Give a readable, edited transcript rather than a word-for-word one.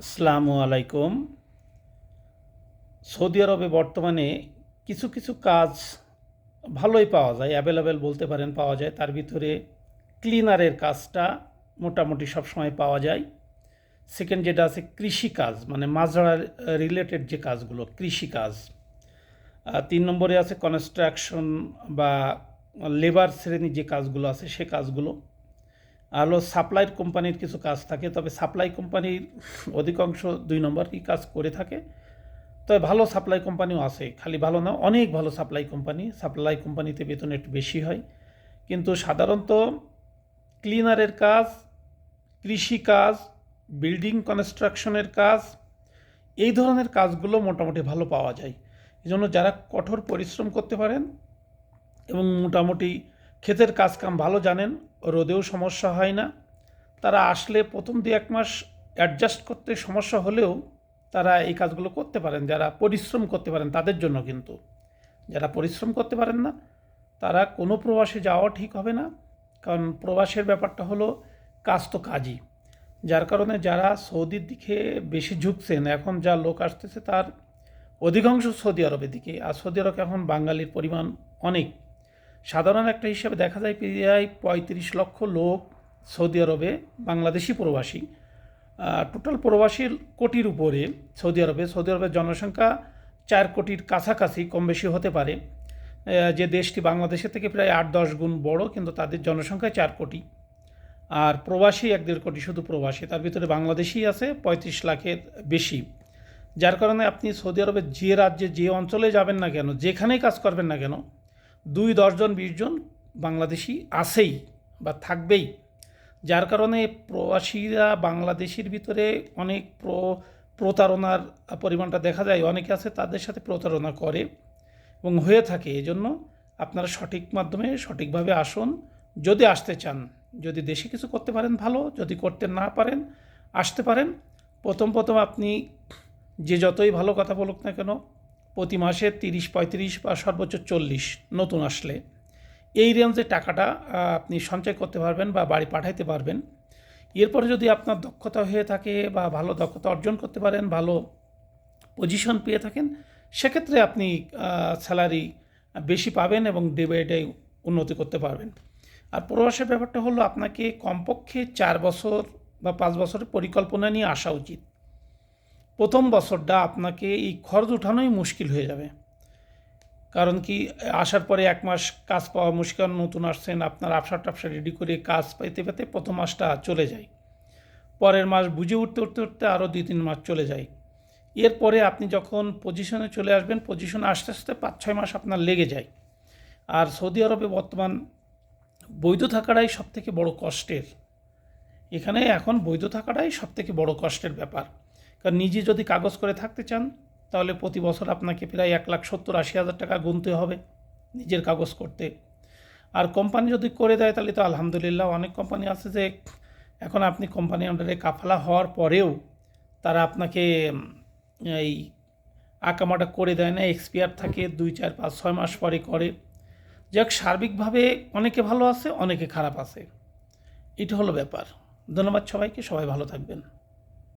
আসসালামু আলাইকুম। সৌদি আরবে বর্তমানে কিছু কিছু কাজ ভালোই পাওয়া যায়, অ্যাভেলেবেল বলতে পারেন, পাওয়া যায়। তার ভিতরে ক্লিনারের কাজটা মোটামুটি সবসময় পাওয়া যায়। সেকেন্ড যেটা আছে কৃষিকাজ, মানে মাজরা রিলেটেড যে কাজগুলো, কৃষিকাজ। 3 নম্বরে আছে কনস্ট্রাকশন বা লেবার শ্রেণীর যে কাজগুলো আছে সে কাজগুলো। আর হলো সাপ্লাইর কোম্পানির কিছু কাজ থাকে, তবে সাপ্লাই কোম্পানির অধিকাংশ 2 নম্বরই কাজ করে থাকে। তবে ভালো সাপ্লাই কোম্পানিও আছে, খালি ভালো না, অনেক ভালো সাপ্লাই কোম্পানিতে বেতন একটু বেশি হয়। কিন্তু সাধারণত ক্লিনারের কাজ, কৃষিকাজ, বিল্ডিং কনস্ট্রাকশনের কাজ, এই ধরনের কাজগুলো মোটামুটি ভালো পাওয়া যায়। এজন্য যারা কঠোর পরিশ্রম করতে পারেন এবং মোটামুটি ক্ষেতের কাজকাম ভালো জানেন, রোদেও সমস্যা হয় না, তারা আসলে প্রথম 2-1 মাস অ্যাডজাস্ট করতে সমস্যা হলেও তারা এই কাজগুলো করতে পারেন। যারা পরিশ্রম করতে পারেন তাদের জন্য, কিন্তু যারা পরিশ্রম করতে পারেন না তারা কোনো প্রবাসে যাওয়া ঠিক হবে না। কারণ প্রবাসের ব্যাপারটা হলো কাজ তো কাজই। যার কারণে যারা সৌদির দিকে বেশি ঝুঁকছেন, এখন যা লোক আসতেছে তার অধিকাংশ সৌদি আরবের দিকে। আর সৌদি আরবে এখন বাঙালির পরিমাণ অনেক। সাধারণ একটা হিসাবে দেখা যায় প্রায় 35 লক্ষ লোক সৌদি আরবে বাংলাদেশি প্রবাসী। টোটাল প্রবাসীর কোটির উপরে সৌদি আরবের জনসংখ্যা 4 কোটির কাছাকাছি, কম বেশি হতে পারে। যে দেশটি বাংলাদেশের থেকে প্রায় 8-10 গুণ বড়, কিন্তু তাদের জনসংখ্যা 4 কোটি। আর প্রবাসী 1-1.5 কোটি, শুধু প্রবাসী। তার ভিতরে বাংলাদেশি আছে 35 লাখের বেশি। যার কারণে আপনি সৌদি আরবের যে রাজ্যে যে অঞ্চলে যাবেন না কেন, যেখানেই কাজ করবেন না কেন, 2-10 জন 20 জন বাংলাদেশি আছেই বা থাকবেই। যার কারণে প্রবাসীরা বাংলাদেশের ভিতরে অনেক প্রতারণার পরিমাণটা দেখা যায়। অনেকে আছে তাদের সাথে প্রতারণা করে এবং হয়ে থাকে। এজন্য আপনারা সঠিক মাধ্যমে সঠিকভাবে আসুন, যদি আসতে চান। যদি দেশে কিছু করতে পারেন ভালো, যদি করতে না পারেন আসতে পারেন। প্রথম আপনি যে যতই ভালো কথা বলুক না কেন, প্রতি মাসে 30-35 বা সর্বোচ্চ 40 নতুন আসলে এই রেঞ্জে টাকাটা আপনি সঞ্চয় করতে পারবেন বা বাড়ি পাঠাইতে পারবেন। এরপরে যদি আপনার দক্ষতা হয়ে থাকে বা ভালো দক্ষতা অর্জন করতে পারেন, ভালো পজিশন পেয়ে থাকেন, সেক্ষেত্রে আপনি স্যালারি বেশি পাবেন এবং ডে বাই ডে উন্নতি করতে পারবেন। আর প্রবাসের ব্যাপারটা হলো আপনাকে কমপক্ষে 4 বছর বা 5 বছরের পরিকল্পনা নিয়ে আসা উচিত। প্রথম বছরটা আপনাকে এই খরচ উঠানোই মুশকিল হয়ে যাবে। কারণ কি, আসার পরে 1 মাস কাজ পাওয়া মুশকিল, নতুন আসছেন, আপনার আবসা রেডি করে কাজ পাইতে পেতে প্রথম মাসটা চলে যায়। পরের মাস বুঝে উঠতে আরও 2-3 মাস চলে যায়। এরপরে আপনি যখন পজিশনে চলে আসবেন, পজিশনে আসতে আসতে 5-6 মাস আপনার লেগে যায়। আর সৌদি আরবে বর্তমান বৈধ থাকাটাই সবথেকে বড় কষ্টের। এখানে এখন বৈধ থাকাটাই সবথেকে বড় কষ্টের ব্যাপার। কারণ নিজে যদি কাগজ করে থাকতে চান, তাহলে প্রতি বছর আপনাকে প্রায় 1,70,000-80,000 টাকা গুনতে হবে নিজের কাগজ করতে। আর কোম্পানি যদি করে দেয় তাহলে তো আলহামদুলিল্লাহ। অনেক কোম্পানি আছে যে এখন আপনি কোম্পানি আন্ডারে কাফালা হওয়ার পরেও তারা আপনাকে এই আকামাটা করে দেয় না, এক্সপায়ার থাকে 2-4-5-6 মাস পরে করে। যাক, সার্বিকভাবে অনেকে ভালো আছে, অনেকে খারাপ আছে, এটা হলো ব্যাপার। ধন্যবাদ সবাইকে, সবাই ভালো থাকবেন।